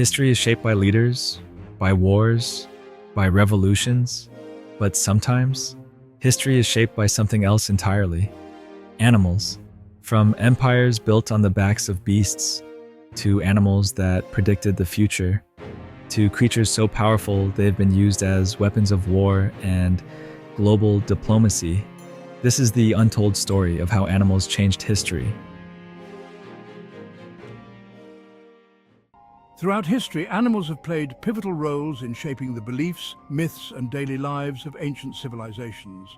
History is shaped by leaders, by wars, by revolutions, but sometimes history is shaped by something else entirely. Animals. From empires built on the backs of beasts, to animals that predicted the future, to creatures so powerful they've been used as weapons of war and global diplomacy. This is the untold story of how animals changed history. Throughout history, animals have played pivotal roles in shaping the beliefs, myths, and daily lives of ancient civilizations.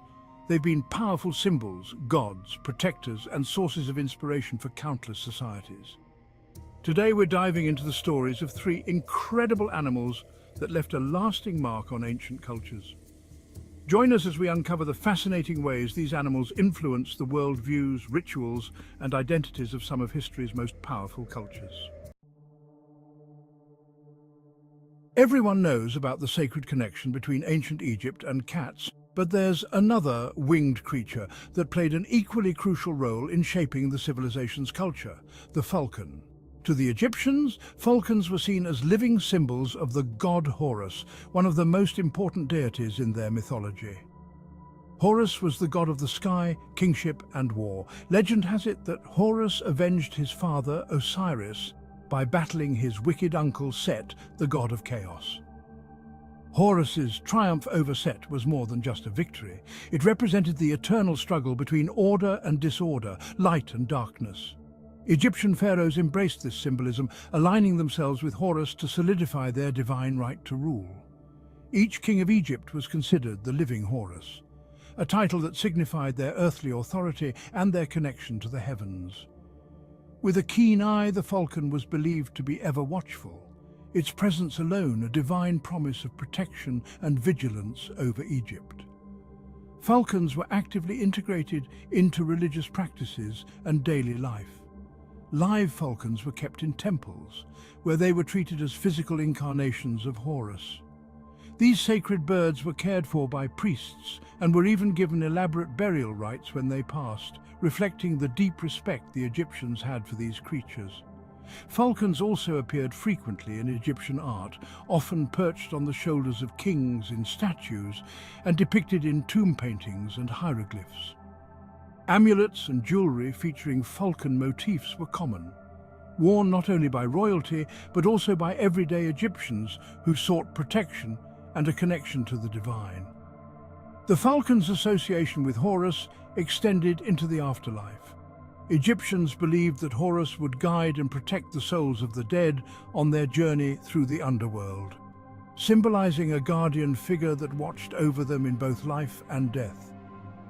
They've been powerful symbols, gods, protectors, and sources of inspiration for countless societies. Today, we're diving into the stories of three incredible animals that left a lasting mark on ancient cultures. Join us as we uncover the fascinating ways these animals influence the worldviews, rituals, and identities of some of history's most powerful cultures. Everyone knows about the sacred connection between ancient Egypt and cats, but there's another winged creature that played an equally crucial role in shaping the civilization's culture, the falcon. To the Egyptians, falcons were seen as living symbols of the god Horus, one of the most important deities in their mythology. Horus was the god of the sky, kingship, and war. Legend has it that Horus avenged his father, Osiris, by battling his wicked uncle Set, the god of chaos. Horus's triumph over Set was more than just a victory. It represented the eternal struggle between order and disorder, light and darkness. Egyptian pharaohs embraced this symbolism, aligning themselves with Horus to solidify their divine right to rule. Each king of Egypt was considered the living Horus, a title that signified their earthly authority and their connection to the heavens. With a keen eye, the falcon was believed to be ever watchful, its presence alone a divine promise of protection and vigilance over Egypt. Falcons were actively integrated into religious practices and daily life. Live falcons were kept in temples, where they were treated as physical incarnations of Horus. These sacred birds were cared for by priests and were even given elaborate burial rites when they passed, reflecting the deep respect the Egyptians had for these creatures. Falcons also appeared frequently in Egyptian art, often perched on the shoulders of kings in statues and depicted in tomb paintings and hieroglyphs. Amulets and jewelry featuring falcon motifs were common, worn not only by royalty but also by everyday Egyptians who sought protection and a connection to the divine. The falcon's association with Horus extended into the afterlife. Egyptians believed that Horus would guide and protect the souls of the dead on their journey through the underworld, symbolizing a guardian figure that watched over them in both life and death.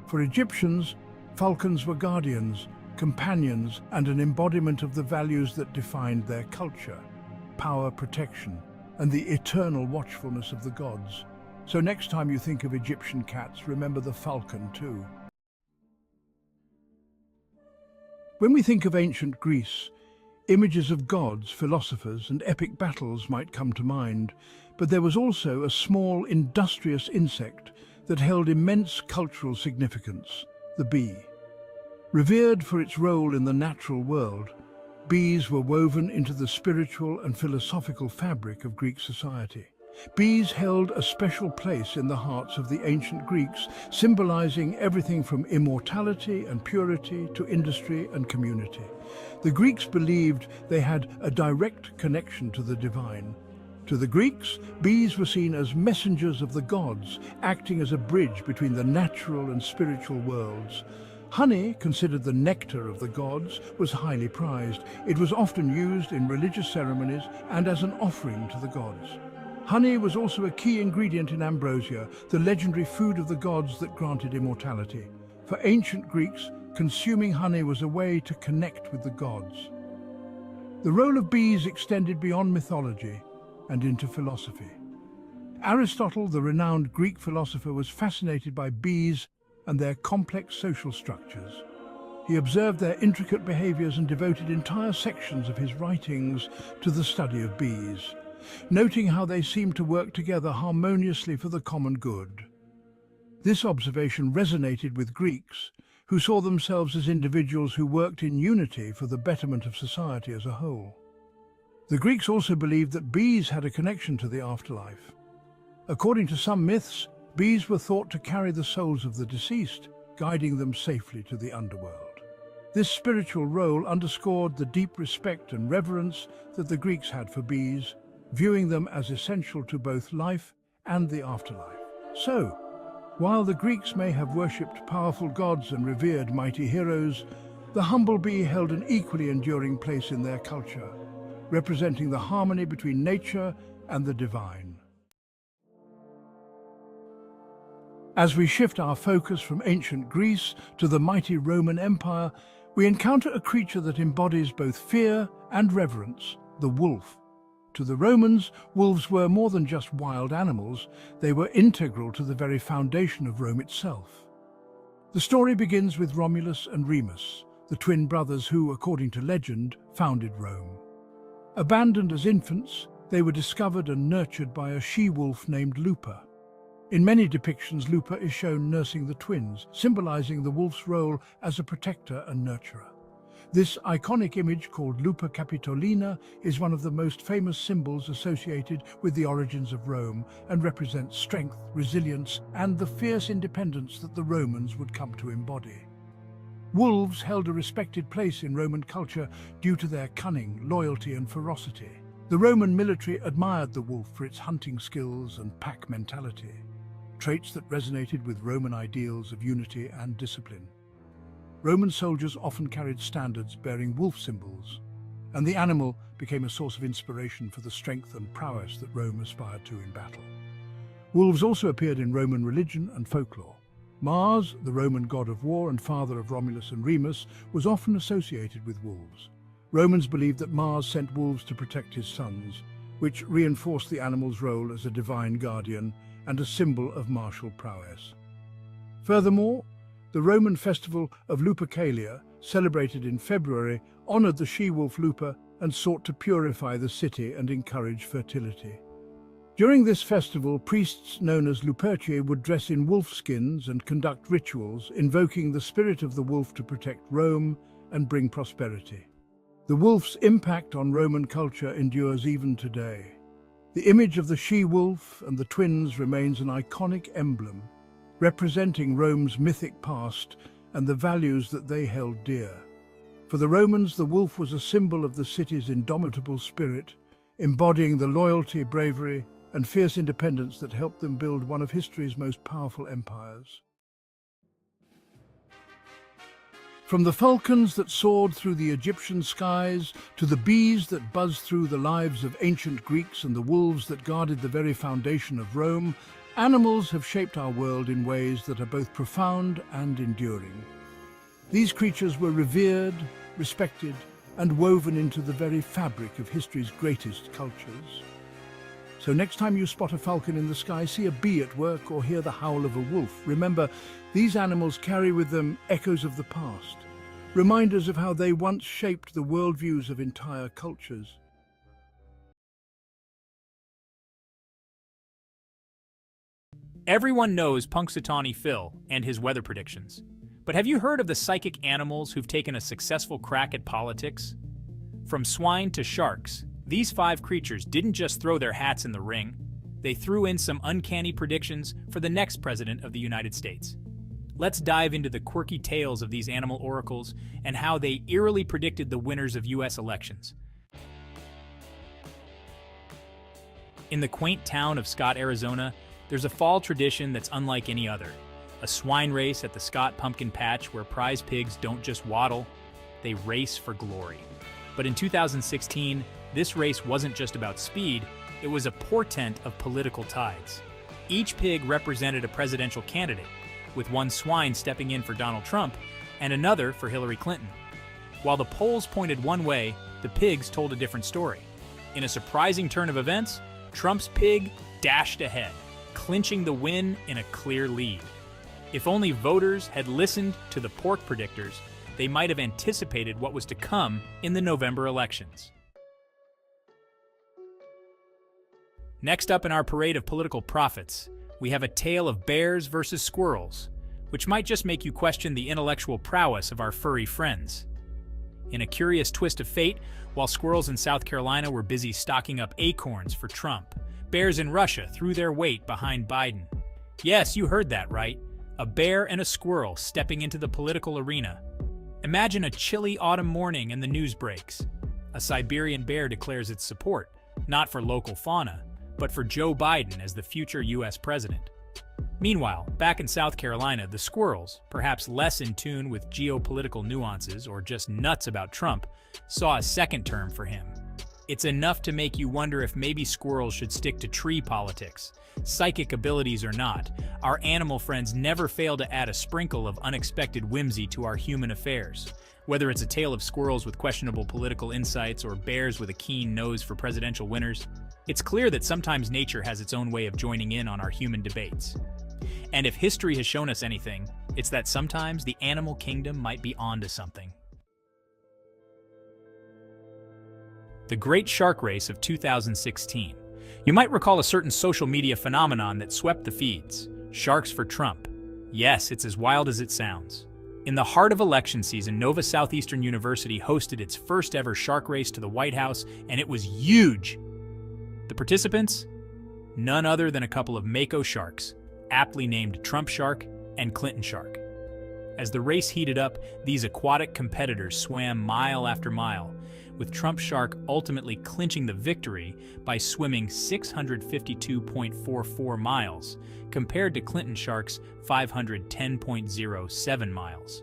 For Egyptians, falcons were guardians, companions, and an embodiment of the values that defined their culture: power, protection, and the eternal watchfulness of the gods. So next time you think of Egyptian cats, remember the falcon too. When we think of ancient Greece, images of gods, philosophers, and epic battles might come to mind, but there was also a small, industrious insect that held immense cultural significance: the bee. Revered for its role in the natural world, bees were woven into the spiritual and philosophical fabric of Greek society. Bees held a special place in the hearts of the ancient Greeks, symbolizing everything from immortality and purity to industry and community. The Greeks believed they had a direct connection to the divine. To the Greeks, bees were seen as messengers of the gods, acting as a bridge between the natural and spiritual worlds. Honey, considered the nectar of the gods, was highly prized. It was often used in religious ceremonies and as an offering to the gods. Honey was also a key ingredient in ambrosia, the legendary food of the gods that granted immortality. For ancient Greeks, consuming honey was a way to connect with the gods. The role of bees extended beyond mythology and into philosophy. Aristotle, the renowned Greek philosopher, was fascinated by bees and their complex social structures. He observed their intricate behaviors and devoted entire sections of his writings to the study of bees, noting how they seemed to work together harmoniously for the common good. This observation resonated with Greeks, who saw themselves as individuals who worked in unity for the betterment of society as a whole. The Greeks also believed that bees had a connection to the afterlife. According to some myths, bees were thought to carry the souls of the deceased, guiding them safely to the underworld. This spiritual role underscored the deep respect and reverence that the Greeks had for bees, viewing them as essential to both life and the afterlife. So, while the Greeks may have worshipped powerful gods and revered mighty heroes, the humble bee held an equally enduring place in their culture, representing the harmony between nature and the divine. As we shift our focus from ancient Greece to the mighty Roman Empire, we encounter a creature that embodies both fear and reverence, the wolf. To the Romans, wolves were more than just wild animals, they were integral to the very foundation of Rome itself. The story begins with Romulus and Remus, the twin brothers who, according to legend, founded Rome. Abandoned as infants, they were discovered and nurtured by a she-wolf named Lupa. In many depictions, Lupa is shown nursing the twins, symbolizing the wolf's role as a protector and nurturer. This iconic image, called Lupa Capitolina, is one of the most famous symbols associated with the origins of Rome and represents strength, resilience, and the fierce independence that the Romans would come to embody. Wolves held a respected place in Roman culture due to their cunning, loyalty, and ferocity. The Roman military admired the wolf for its hunting skills and pack mentality, traits that resonated with Roman ideals of unity and discipline. Roman soldiers often carried standards bearing wolf symbols, and the animal became a source of inspiration for the strength and prowess that Rome aspired to in battle. Wolves also appeared in Roman religion and folklore. Mars, the Roman god of war and father of Romulus and Remus, was often associated with wolves. Romans believed that Mars sent wolves to protect his sons, which reinforced the animal's role as a divine guardian and a symbol of martial prowess. Furthermore, the Roman festival of Lupercalia, celebrated in February, honored the she-wolf Lupa and sought to purify the city and encourage fertility. During this festival, priests known as Luperci would dress in wolf skins and conduct rituals, invoking the spirit of the wolf to protect Rome and bring prosperity. The wolf's impact on Roman culture endures even today. The image of the she-wolf and the twins remains an iconic emblem, representing Rome's mythic past and the values that they held dear. For the Romans, the wolf was a symbol of the city's indomitable spirit, embodying the loyalty, bravery, and fierce independence that helped them build one of history's most powerful empires. From the falcons that soared through the Egyptian skies, to the bees that buzzed through the lives of ancient Greeks and the wolves that guarded the very foundation of Rome, animals have shaped our world in ways that are both profound and enduring. These creatures were revered, respected, and woven into the very fabric of history's greatest cultures. So next time you spot a falcon in the sky, see a bee at work, or hear the howl of a wolf, remember, these animals carry with them echoes of the past, reminders of how they once shaped the worldviews of entire cultures. Everyone knows Punxsutawney Phil and his weather predictions. But have you heard of the psychic animals who've taken a successful crack at politics? From swine to sharks, these 5 creatures didn't just throw their hats in the ring, they threw in some uncanny predictions for the next president of the United States. Let's dive into the quirky tales of these animal oracles and how they eerily predicted the winners of US elections. In the quaint town of Scott, Arizona, there's a fall tradition that's unlike any other. A swine race at the Scott Pumpkin Patch where prize pigs don't just waddle, they race for glory. But in 2016, this race wasn't just about speed, it was a portent of political tides. Each pig represented a presidential candidate, with one swine stepping in for Donald Trump and another for Hillary Clinton. While the polls pointed one way, the pigs told a different story. In a surprising turn of events, Trump's pig dashed ahead, clinching the win in a clear lead. If only voters had listened to the pork predictors, they might have anticipated what was to come in the November elections. Next up in our parade of political prophets, we have a tale of bears versus squirrels, which might just make you question the intellectual prowess of our furry friends. In a curious twist of fate, while squirrels in South Carolina were busy stocking up acorns for Trump, bears in Russia threw their weight behind Biden. Yes, you heard that right. A bear and a squirrel stepping into the political arena. Imagine a chilly autumn morning and the news breaks. A Siberian bear declares its support, not for local fauna, but for Joe Biden as the future U.S. president. Meanwhile, back in South Carolina, the squirrels, perhaps less in tune with geopolitical nuances or just nuts about Trump, saw a second term for him. It's enough to make you wonder if maybe squirrels should stick to tree politics. Psychic abilities or not, our animal friends never fail to add a sprinkle of unexpected whimsy to our human affairs. Whether it's a tale of squirrels with questionable political insights or bears with a keen nose for presidential winners, it's clear that sometimes nature has its own way of joining in on our human debates. And if history has shown us anything, it's that sometimes the animal kingdom might be onto something. The Great Shark Race of 2016. You might recall a certain social media phenomenon that swept the feeds. Sharks for Trump. Yes, it's as wild as it sounds. In the heart of election season, Nova Southeastern University hosted its first ever shark race to the White House, and it was huge. The participants? None other than a couple of Mako sharks, aptly named Trump Shark and Clinton Shark. As the race heated up, these aquatic competitors swam mile after mile, with Trump Shark ultimately clinching the victory by swimming 652.44 miles, compared to Clinton Shark's 510.07 miles.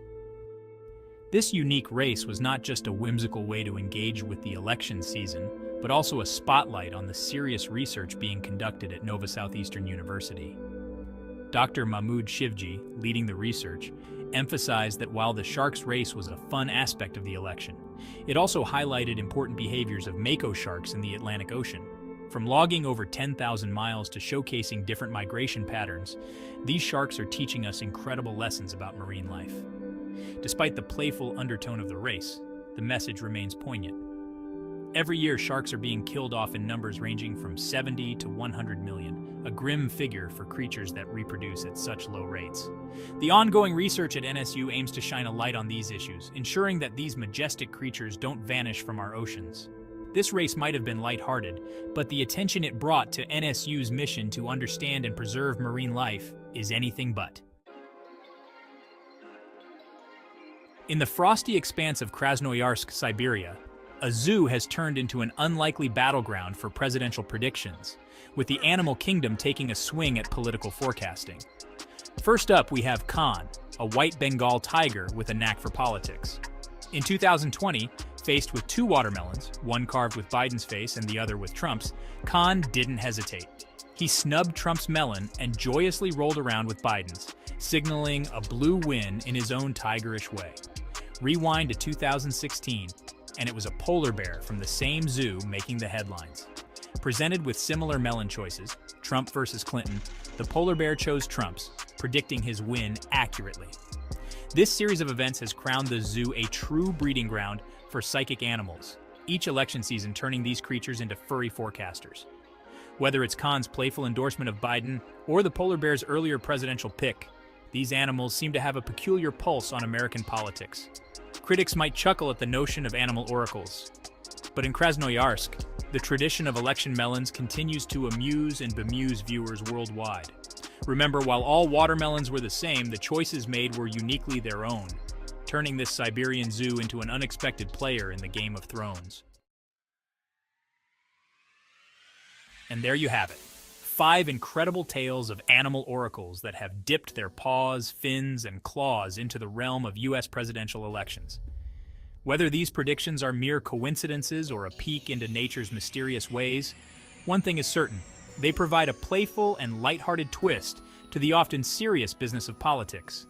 This unique race was not just a whimsical way to engage with the election season, but also a spotlight on the serious research being conducted at Nova Southeastern University. Dr. Mahmoud Shivji, leading the research, emphasized that while the sharks race was a fun aspect of the election, it also highlighted important behaviors of Mako sharks in the Atlantic Ocean. From logging over 10,000 miles to showcasing different migration patterns, these sharks are teaching us incredible lessons about marine life. Despite the playful undertone of the race, the message remains poignant. Every year, sharks are being killed off in numbers ranging from 70 to 100 million, a grim figure for creatures that reproduce at such low rates. The ongoing research at NSU aims to shine a light on these issues, ensuring that these majestic creatures don't vanish from our oceans. This race might have been lighthearted, but the attention it brought to NSU's mission to understand and preserve marine life is anything but. In the frosty expanse of Krasnoyarsk, Siberia, a zoo has turned into an unlikely battleground for presidential predictions, with the animal kingdom taking a swing at political forecasting. First up, we have Khan, a white Bengal tiger with a knack for politics. In 2020, faced with two watermelons, one carved with Biden's face and the other with Trump's, Khan didn't hesitate. He snubbed Trump's melon and joyously rolled around with Biden's, signaling a blue win in his own tigerish way. Rewind to 2016, and it was a polar bear from the same zoo making the headlines. Presented with similar melon choices, Trump versus Clinton, the polar bear chose Trump's, predicting his win accurately. This series of events has crowned the zoo a true breeding ground for psychic animals, each election season turning these creatures into furry forecasters. Whether it's Khan's playful endorsement of Biden or the polar bear's earlier presidential pick, these animals seem to have a peculiar pulse on American politics. Critics might chuckle at the notion of animal oracles, but in Krasnoyarsk, the tradition of election melons continues to amuse and bemuse viewers worldwide. Remember, while all watermelons were the same, the choices made were uniquely their own, turning this Siberian zoo into an unexpected player in the Game of Thrones. And there you have it. 5 incredible tales of animal oracles that have dipped their paws, fins, and claws into the realm of U.S. presidential elections. Whether these predictions are mere coincidences or a peek into nature's mysterious ways, one thing is certain: they provide a playful and lighthearted twist to the often serious business of politics.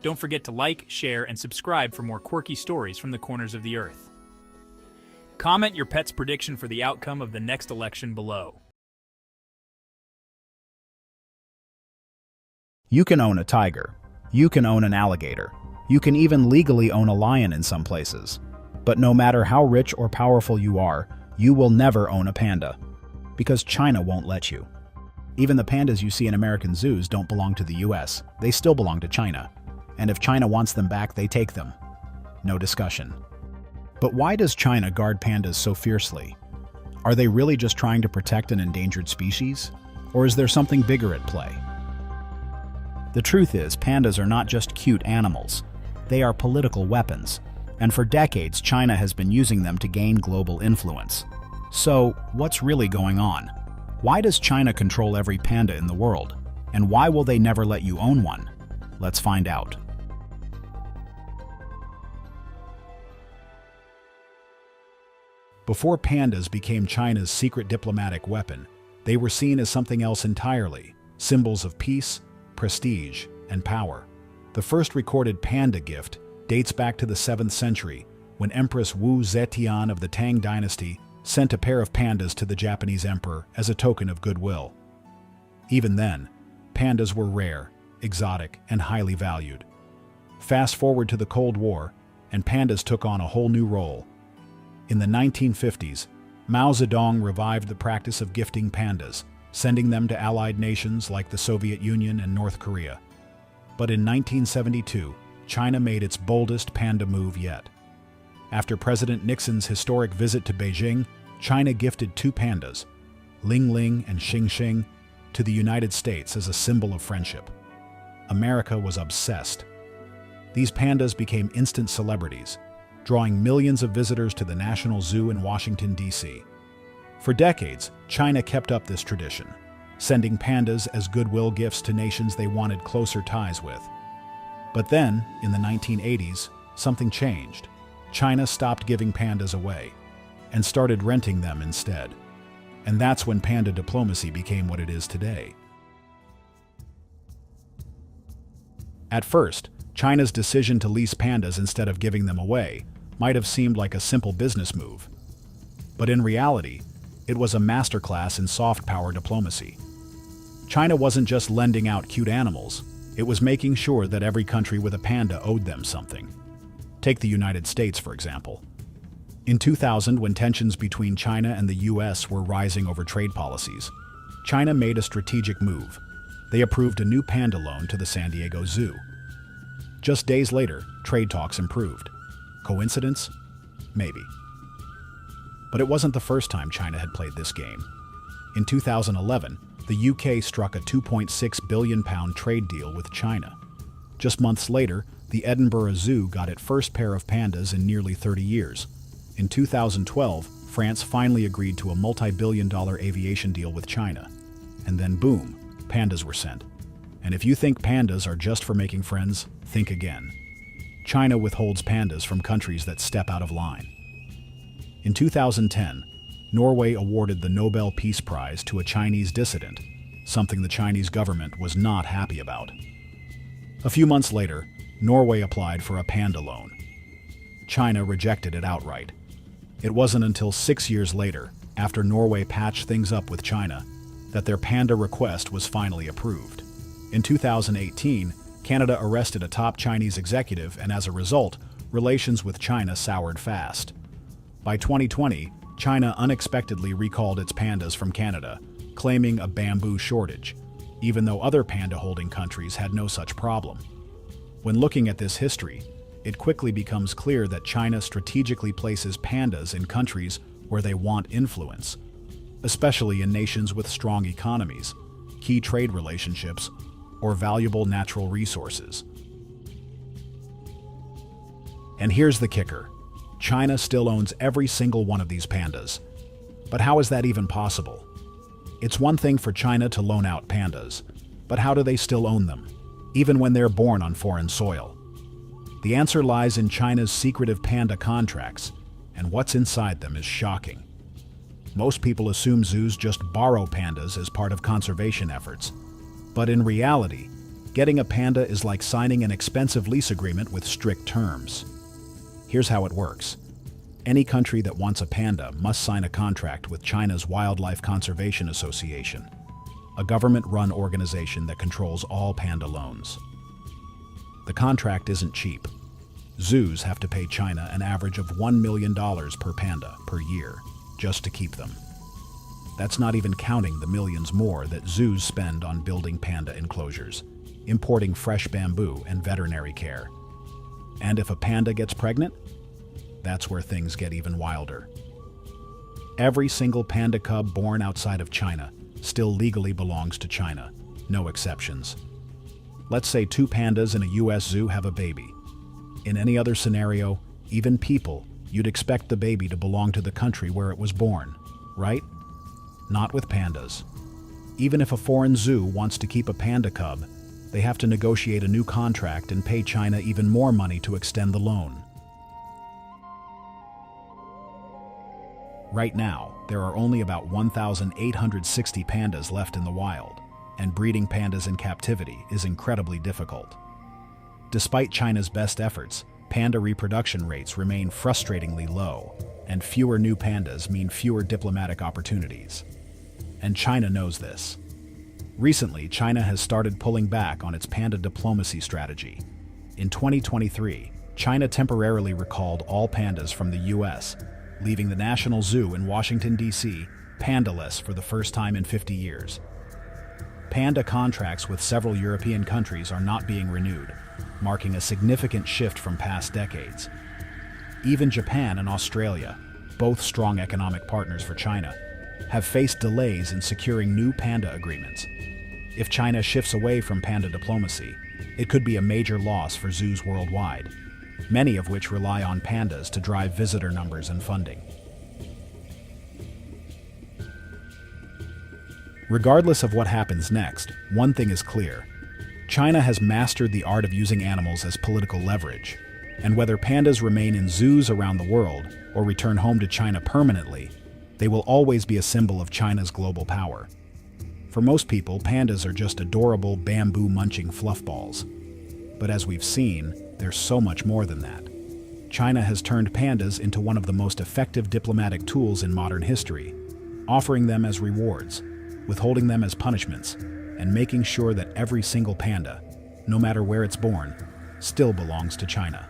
Don't forget to like, share, and subscribe for more quirky stories from the corners of the earth. Comment your pet's prediction for the outcome of the next election below. You can own a tiger. You can own an alligator. You can even legally own a lion in some places. But no matter how rich or powerful you are, you will never own a panda. Because China won't let you. Even the pandas you see in American zoos don't belong to the US. They still belong to China. And if China wants them back, they take them. No discussion. But why does China guard pandas so fiercely? Are they really just trying to protect an endangered species? Or is there something bigger at play? The truth is, pandas are not just cute animals. They are political weapons. And for decades, China has been using them to gain global influence. So, what's really going on? Why does China control every panda in the world? And why will they never let you own one? Let's find out. Before pandas became China's secret diplomatic weapon, they were seen as something else entirely, symbols of peace, prestige, and power. The first recorded panda gift dates back to the 7th century, when Empress Wu Zetian of the Tang dynasty sent a pair of pandas to the Japanese emperor as a token of goodwill. Even then, pandas were rare, exotic, and highly valued. Fast forward to the Cold War, and pandas took on a whole new role. In the 1950s, Mao Zedong revived the practice of gifting pandas, sending them to allied nations like the Soviet Union and North Korea. But in 1972, China made its boldest panda move yet. After President Nixon's historic visit to Beijing, China gifted 2 pandas, Ling Ling and Xing Xing, to the United States as a symbol of friendship. America was obsessed. These pandas became instant celebrities, drawing millions of visitors to the National Zoo in Washington, D.C. For decades, China kept up this tradition, sending pandas as goodwill gifts to nations they wanted closer ties with. But then, in the 1980s, something changed. China stopped giving pandas away and started renting them instead. And that's when panda diplomacy became what it is today. At first, China's decision to lease pandas instead of giving them away might have seemed like a simple business move. But in reality, it was a masterclass in soft power diplomacy. China wasn't just lending out cute animals, it was making sure that every country with a panda owed them something. Take the United States, for example. In 2000, when tensions between China and the US were rising over trade policies, China made a strategic move. They approved a new panda loan to the San Diego Zoo. Just days later, trade talks improved. Coincidence? Maybe. But it wasn't the first time China had played this game. In 2011, the UK struck a £2.6 billion trade deal with China. Just months later, the Edinburgh Zoo got its first pair of pandas in nearly 30 years. In 2012, France finally agreed to a multi-billion-dollar aviation deal with China. And then boom, pandas were sent. And if you think pandas are just for making friends, think again. China withholds pandas from countries that step out of line. In 2010, Norway awarded the Nobel Peace Prize to a Chinese dissident, something the Chinese government was not happy about. A few months later, Norway applied for a panda loan. China rejected it outright. It wasn't until 6 years later, after Norway patched things up with China, that their panda request was finally approved. In 2018, Canada arrested a top Chinese executive, and as a result, relations with China soured fast. By 2020, China unexpectedly recalled its pandas from Canada, claiming a bamboo shortage, even though other panda-holding countries had no such problem. When looking at this history, it quickly becomes clear that China strategically places pandas in countries where they want influence, especially in nations with strong economies, key trade relationships, or valuable natural resources. And here's the kicker. China still owns every single one of these pandas. But how is that even possible? It's one thing for China to loan out pandas, but how do they still own them, even when they're born on foreign soil? The answer lies in China's secretive panda contracts, and what's inside them is shocking. Most people assume zoos just borrow pandas as part of conservation efforts, but in reality, getting a panda is like signing an expensive lease agreement with strict terms. Here's how it works. Any country that wants a panda must sign a contract with China's Wildlife Conservation Association, a government-run organization that controls all panda loans. The contract isn't cheap. Zoos have to pay China an average of $1 million per panda per year just to keep them. That's not even counting the millions more that zoos spend on building panda enclosures, importing fresh bamboo, and veterinary care. And if a panda gets pregnant, that's where things get even wilder. Every single panda cub born outside of China still legally belongs to China, no exceptions. Let's say 2 pandas in a US zoo have a baby. In any other scenario, even people, you'd expect the baby to belong to the country where it was born, right? Not with pandas. Even if a foreign zoo wants to keep a panda cub, they have to negotiate a new contract and pay China even more money to extend the loan. Right now, there are only about 1,860 pandas left in the wild, and breeding pandas in captivity is incredibly difficult. Despite China's best efforts, panda reproduction rates remain frustratingly low, and fewer new pandas mean fewer diplomatic opportunities. And China knows this. Recently, China has started pulling back on its panda diplomacy strategy. In 2023, China temporarily recalled all pandas from the US, leaving the National Zoo in Washington, D.C. pandaless for the first time in 50 years. Panda contracts with several European countries are not being renewed, marking a significant shift from past decades. Even Japan and Australia, both strong economic partners for China, have faced delays in securing new panda agreements. If China shifts away from panda diplomacy, it could be a major loss for zoos worldwide, many of which rely on pandas to drive visitor numbers and funding. Regardless of what happens next, one thing is clear. China has mastered the art of using animals as political leverage, and whether pandas remain in zoos around the world or return home to China permanently, they will always be a symbol of China's global power. For most people, pandas are just adorable bamboo-munching fluffballs. But as we've seen, there's so much more than that. China has turned pandas into one of the most effective diplomatic tools in modern history, offering them as rewards, withholding them as punishments, and making sure that every single panda, no matter where it's born, still belongs to China.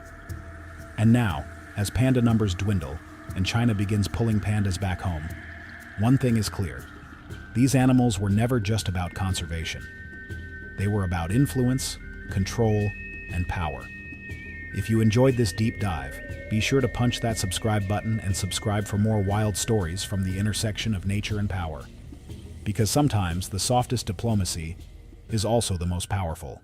And now, as panda numbers dwindle and China begins pulling pandas back home, one thing is clear. These animals were never just about conservation. They were about influence, control, and power. If you enjoyed this deep dive, be sure to punch that subscribe button and subscribe for more wild stories from the intersection of nature and power. Because sometimes the softest diplomacy is also the most powerful.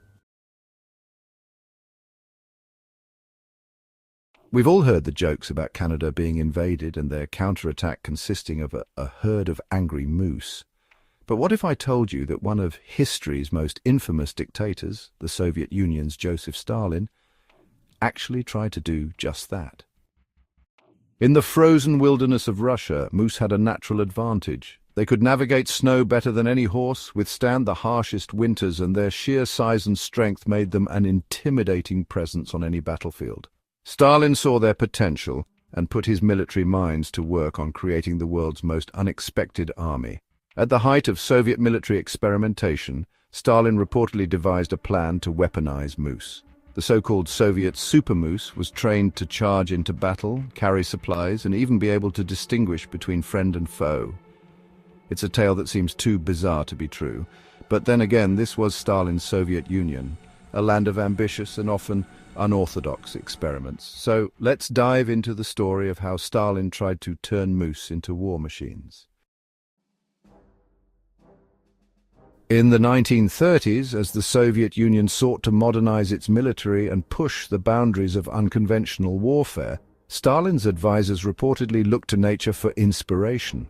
We've all heard the jokes about Canada being invaded and their counterattack consisting of a herd of angry moose. But what if I told you that one of history's most infamous dictators, the Soviet Union's Joseph Stalin, actually tried to do just that? In the frozen wilderness of Russia, moose had a natural advantage. They could navigate snow better than any horse, withstand the harshest winters, and their sheer size and strength made them an intimidating presence on any battlefield. Stalin saw their potential and put his military minds to work on creating the world's most unexpected army. At the height of Soviet military experimentation, Stalin reportedly devised a plan to weaponize moose. The so-called Soviet super moose was trained to charge into battle, carry supplies, and even be able to distinguish between friend and foe. It's a tale that seems too bizarre to be true, but then again, this was Stalin's Soviet Union, a land of ambitious and often unorthodox experiments. So let's dive into the story of how Stalin tried to turn moose into war machines. In the 1930s, as the Soviet Union sought to modernize its military and push the boundaries of unconventional warfare, Stalin's advisors reportedly looked to nature for inspiration.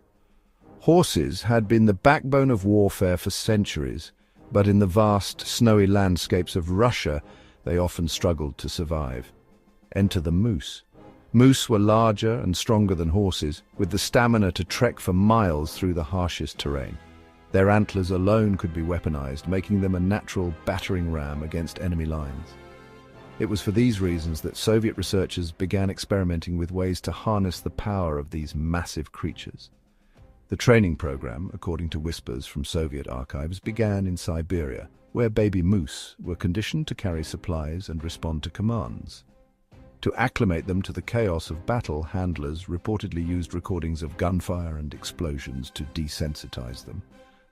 Horses had been the backbone of warfare for centuries, but in the vast, snowy landscapes of Russia, they often struggled to survive. Enter the moose. Moose were larger and stronger than horses, with the stamina to trek for miles through the harshest terrain. Their antlers alone could be weaponized, making them a natural battering ram against enemy lines. It was for these reasons that Soviet researchers began experimenting with ways to harness the power of these massive creatures. The training program, according to whispers from Soviet archives, began in Siberia, where baby moose were conditioned to carry supplies and respond to commands. To acclimate them to the chaos of battle, handlers reportedly used recordings of gunfire and explosions to desensitize them.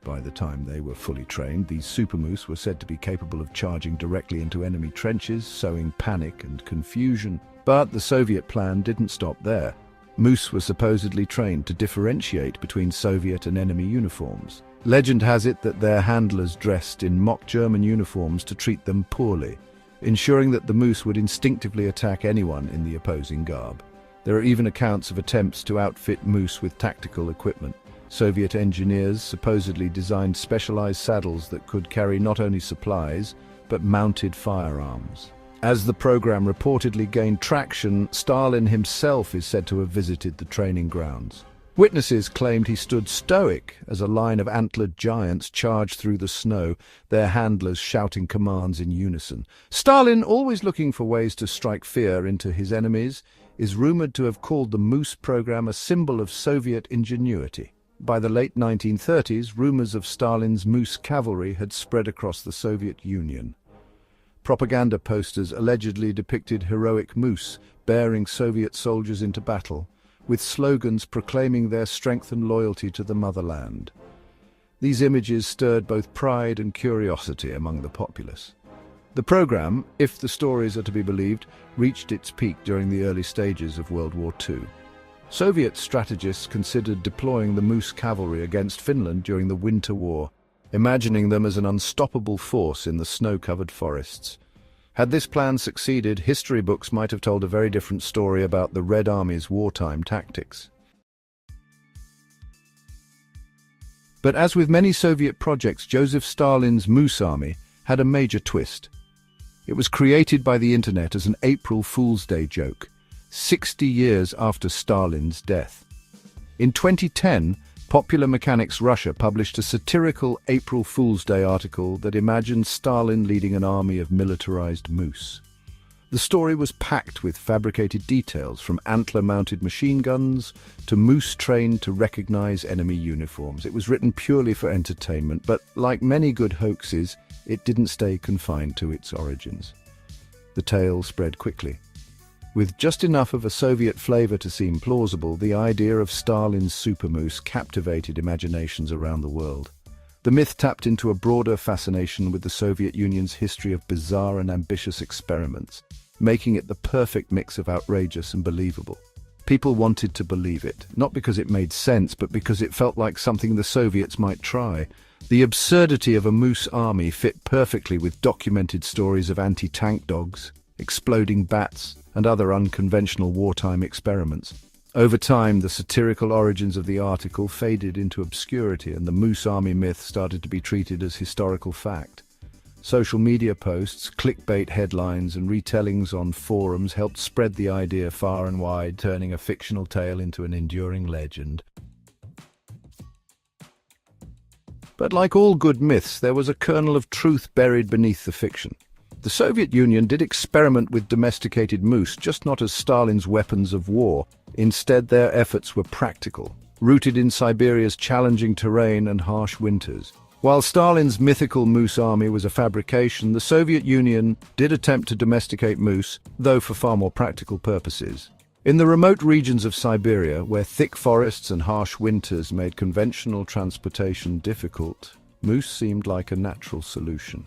By the time they were fully trained, these super moose were said to be capable of charging directly into enemy trenches, sowing panic and confusion. But the Soviet plan didn't stop there. Moose were supposedly trained to differentiate between Soviet and enemy uniforms. Legend has it that their handlers dressed in mock German uniforms to treat them poorly, ensuring that the moose would instinctively attack anyone in the opposing garb. There are even accounts of attempts to outfit moose with tactical equipment. Soviet engineers supposedly designed specialized saddles that could carry not only supplies, but mounted firearms. As the program reportedly gained traction, Stalin himself is said to have visited the training grounds. Witnesses claimed he stood stoic as a line of antlered giants charged through the snow, their handlers shouting commands in unison. Stalin, always looking for ways to strike fear into his enemies, is rumored to have called the Moose program a symbol of Soviet ingenuity. By the late 1930s, rumors of Stalin's Moose cavalry had spread across the Soviet Union. Propaganda posters allegedly depicted heroic moose bearing Soviet soldiers into battle, with slogans proclaiming their strength and loyalty to the motherland. These images stirred both pride and curiosity among the populace. The program, if the stories are to be believed, reached its peak during the early stages of World War II. Soviet strategists considered deploying the Moose cavalry against Finland during the Winter War, imagining them as an unstoppable force in the snow-covered forests. Had this plan succeeded, history books might have told a very different story about the Red Army's wartime tactics. But as with many Soviet projects, Joseph Stalin's Moose Army had a major twist. It was created by the internet as an April Fool's Day joke, 60 years after Stalin's death. In 2010, Popular Mechanics Russia published a satirical April Fool's Day article that imagined Stalin leading an army of militarized moose. The story was packed with fabricated details, from antler-mounted machine guns to moose trained to recognize enemy uniforms. It was written purely for entertainment, but like many good hoaxes, it didn't stay confined to its origins. The tale spread quickly. With just enough of a Soviet flavor to seem plausible, the idea of Stalin's super moose captivated imaginations around the world. The myth tapped into a broader fascination with the Soviet Union's history of bizarre and ambitious experiments, making it the perfect mix of outrageous and believable. People wanted to believe it, not because it made sense, but because it felt like something the Soviets might try. The absurdity of a moose army fit perfectly with documented stories of anti-tank dogs, exploding bats, and other unconventional wartime experiments. Over time, the satirical origins of the article faded into obscurity, and the Moose Army myth started to be treated as historical fact. Social media posts, clickbait headlines, and retellings on forums helped spread the idea far and wide, turning a fictional tale into an enduring legend. But like all good myths, there was a kernel of truth buried beneath the fiction. The Soviet Union did experiment with domesticated moose, just not as Stalin's weapons of war. Instead, their efforts were practical, rooted in Siberia's challenging terrain and harsh winters. While Stalin's mythical moose army was a fabrication, the Soviet Union did attempt to domesticate moose, though for far more practical purposes. In the remote regions of Siberia, where thick forests and harsh winters made conventional transportation difficult, moose seemed like a natural solution.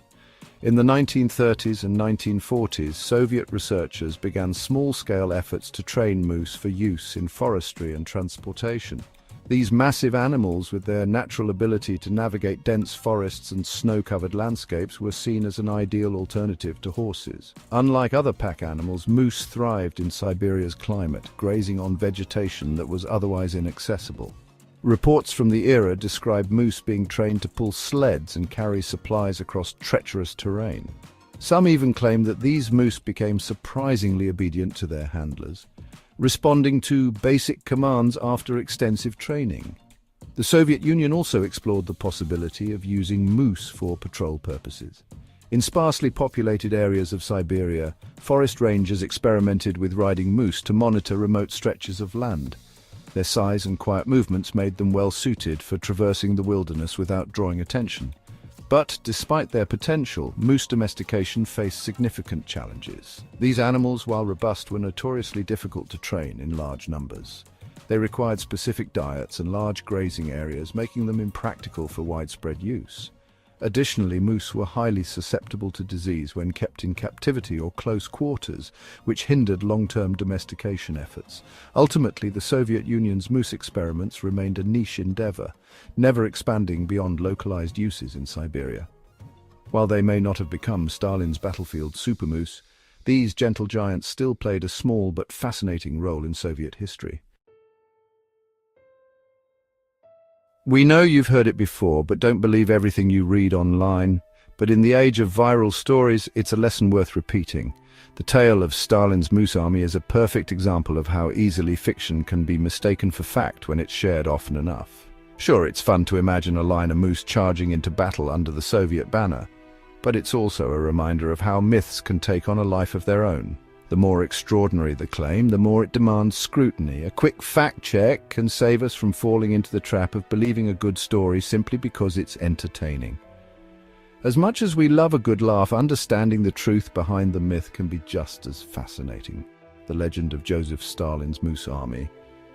In the 1930s and 1940s, Soviet researchers began small-scale efforts to train moose for use in forestry and transportation. These massive animals, with their natural ability to navigate dense forests and snow-covered landscapes, were seen as an ideal alternative to horses. Unlike other pack animals, moose thrived in Siberia's climate, grazing on vegetation that was otherwise inaccessible. Reports from the era describe moose being trained to pull sleds and carry supplies across treacherous terrain. Some even claim that these moose became surprisingly obedient to their handlers, responding to basic commands after extensive training. The Soviet Union also explored the possibility of using moose for patrol purposes. In sparsely populated areas of Siberia, forest rangers experimented with riding moose to monitor remote stretches of land. Their size and quiet movements made them well suited for traversing the wilderness without drawing attention. But despite their potential, moose domestication faced significant challenges. These animals, while robust, were notoriously difficult to train in large numbers. They required specific diets and large grazing areas, making them impractical for widespread use. Additionally, moose were highly susceptible to disease when kept in captivity or close quarters, which hindered long-term domestication efforts. Ultimately, the Soviet Union's moose experiments remained a niche endeavor, never expanding beyond localized uses in Siberia. While they may not have become Stalin's battlefield super moose, these gentle giants still played a small but fascinating role in Soviet history. We know you've heard it before, but don't believe everything you read online. But in the age of viral stories, it's a lesson worth repeating. The tale of Stalin's moose army is a perfect example of how easily fiction can be mistaken for fact when it's shared often enough. Sure, it's fun to imagine a line of moose charging into battle under the Soviet banner, but it's also a reminder of how myths can take on a life of their own. The more extraordinary the claim, the more it demands scrutiny. A quick fact check can save us from falling into the trap of believing a good story simply because it's entertaining. As much as we love a good laugh, understanding the truth behind the myth can be just as fascinating. The legend of Joseph Stalin's moose army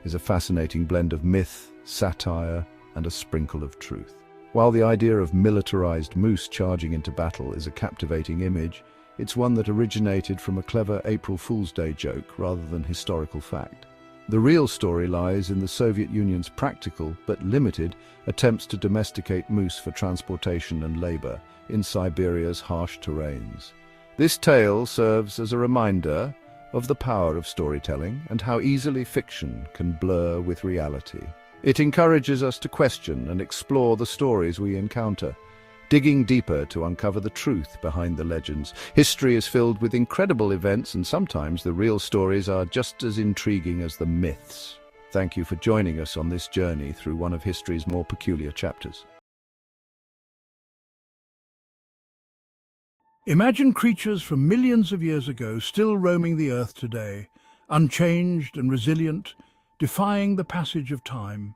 is a fascinating blend of myth, satire, and a sprinkle of truth. While the idea of militarized moose charging into battle is a captivating image, it's one that originated from a clever April Fool's Day joke rather than historical fact. The real story lies in the Soviet Union's practical, but limited, attempts to domesticate moose for transportation and labor in Siberia's harsh terrains. This tale serves as a reminder of the power of storytelling and how easily fiction can blur with reality. It encourages us to question and explore the stories we encounter, digging deeper to uncover the truth behind the legends. History is filled with incredible events, and sometimes the real stories are just as intriguing as the myths. Thank you for joining us on this journey through one of history's more peculiar chapters. Imagine creatures from millions of years ago still roaming the earth today, unchanged and resilient, defying the passage of time.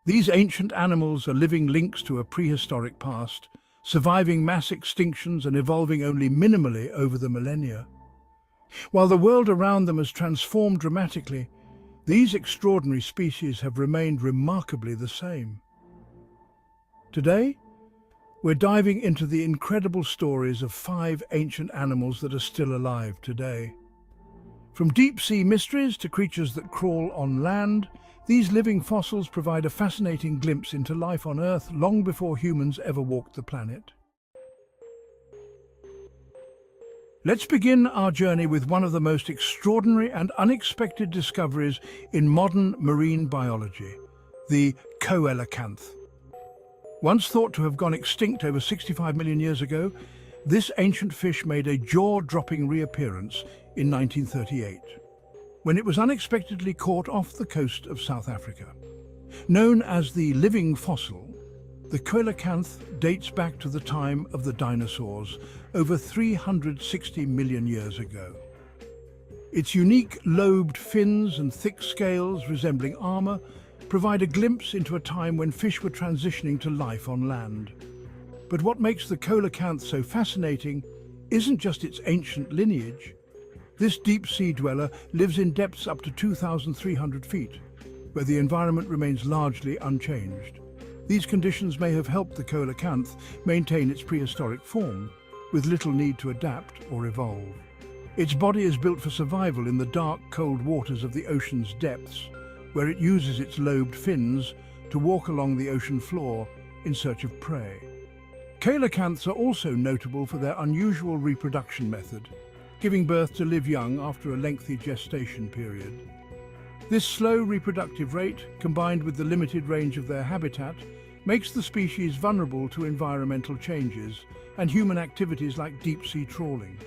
These ancient animals are living links to a prehistoric past, surviving mass extinctions and evolving only minimally over the millennia. While the world around them has transformed dramatically, these extraordinary species have remained remarkably the same. Today, we're diving into the incredible stories of 5 ancient animals that are still alive today. From deep-sea mysteries to creatures that crawl on land, these living fossils provide a fascinating glimpse into life on Earth long before humans ever walked the planet. Let's begin our journey with one of the most extraordinary and unexpected discoveries in modern marine biology, the coelacanth. Once thought to have gone extinct over 65 million years ago, this ancient fish made a jaw-dropping reappearance in 1938. When it was unexpectedly caught off the coast of South Africa. Known as the living fossil, the coelacanth dates back to the time of the dinosaurs, over 360 million years ago. Its unique lobed fins and thick scales resembling armor provide a glimpse into a time when fish were transitioning to life on land. But what makes the coelacanth so fascinating isn't just its ancient lineage. This deep-sea dweller lives in depths up to 2,300 feet, where the environment remains largely unchanged. These conditions may have helped the coelacanth maintain its prehistoric form, with little need to adapt or evolve. Its body is built for survival in the dark, cold waters of the ocean's depths, where it uses its lobed fins to walk along the ocean floor in search of prey. Coelacanths are also notable for their unusual reproduction method, giving birth to live young after a lengthy gestation period. This slow reproductive rate, combined with the limited range of their habitat, makes the species vulnerable to environmental changes and human activities like deep-sea trawling.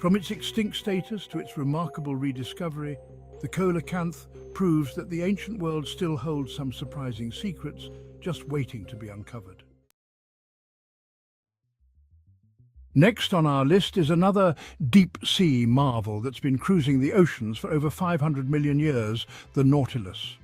From its extinct status to its remarkable rediscovery, the coelacanth proves that the ancient world still holds some surprising secrets just waiting to be uncovered. Next on our list is another deep-sea marvel that's been cruising the oceans for over 500 million years, the Nautilus.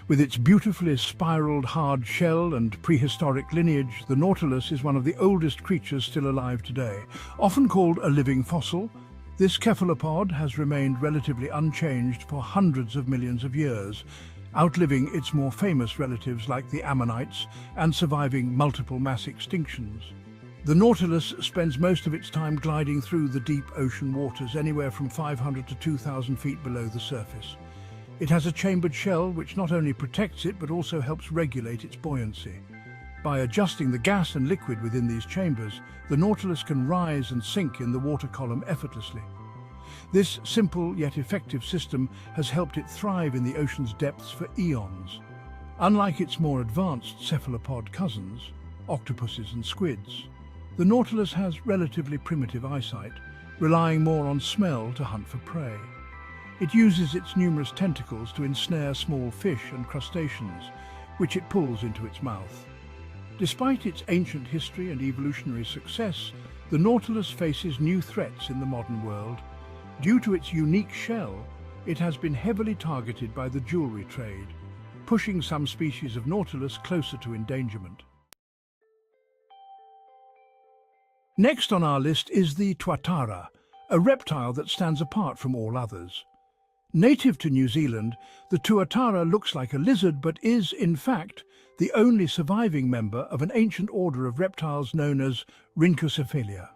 With its beautifully spiraled hard shell and prehistoric lineage, the Nautilus is one of the oldest creatures still alive today. Often called a living fossil, this cephalopod has remained relatively unchanged for hundreds of millions of years, outliving its more famous relatives like the ammonites and surviving multiple mass extinctions. The Nautilus spends most of its time gliding through the deep ocean waters, anywhere from 500 to 2,000 feet below the surface. It has a chambered shell which not only protects it but also helps regulate its buoyancy. By adjusting the gas and liquid within these chambers, the Nautilus can rise and sink in the water column effortlessly. This simple yet effective system has helped it thrive in the ocean's depths for eons. Unlike its more advanced cephalopod cousins, octopuses and squids, the Nautilus has relatively primitive eyesight, relying more on smell to hunt for prey. It uses its numerous tentacles to ensnare small fish and crustaceans, which it pulls into its mouth. Despite its ancient history and evolutionary success, the Nautilus faces new threats in the modern world. Due to its unique shell, it has been heavily targeted by the jewelry trade, pushing some species of Nautilus closer to endangerment. Next on our list is the tuatara, a reptile that stands apart from all others. Native to New Zealand, the tuatara looks like a lizard but is, in fact, the only surviving member of an ancient order of reptiles known as Rhynchocephalia.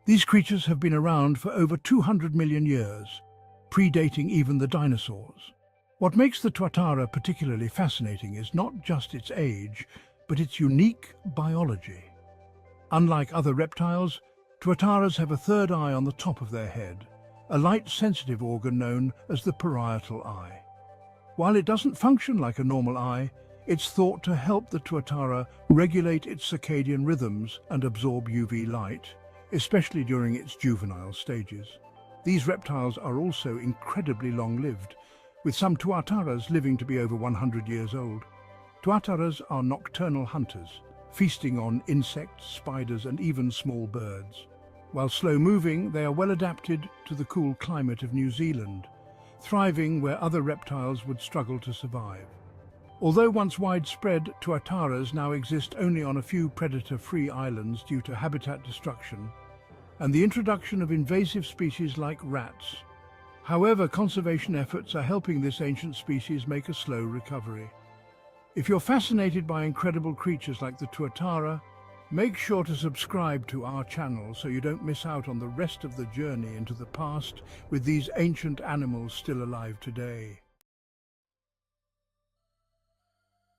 These creatures have been around for over 200 million years, predating even the dinosaurs. What makes the tuatara particularly fascinating is not just its age, but its unique biology. Unlike other reptiles, tuataras have a third eye on the top of their head, a light-sensitive organ known as the parietal eye. While it doesn't function like a normal eye, it's thought to help the tuatara regulate its circadian rhythms and absorb UV light, especially during its juvenile stages. These reptiles are also incredibly long-lived, with some tuataras living to be over 100 years old. Tuataras are nocturnal hunters, feasting on insects, spiders, and even small birds. While slow-moving, they are well adapted to the cool climate of New Zealand, thriving where other reptiles would struggle to survive. Although once widespread, tuataras now exist only on a few predator-free islands due to habitat destruction and the introduction of invasive species like rats. However, conservation efforts are helping this ancient species make a slow recovery. If you're fascinated by incredible creatures like the tuatara, make sure to subscribe to our channel so you don't miss out on the rest of the journey into the past with these ancient animals still alive today.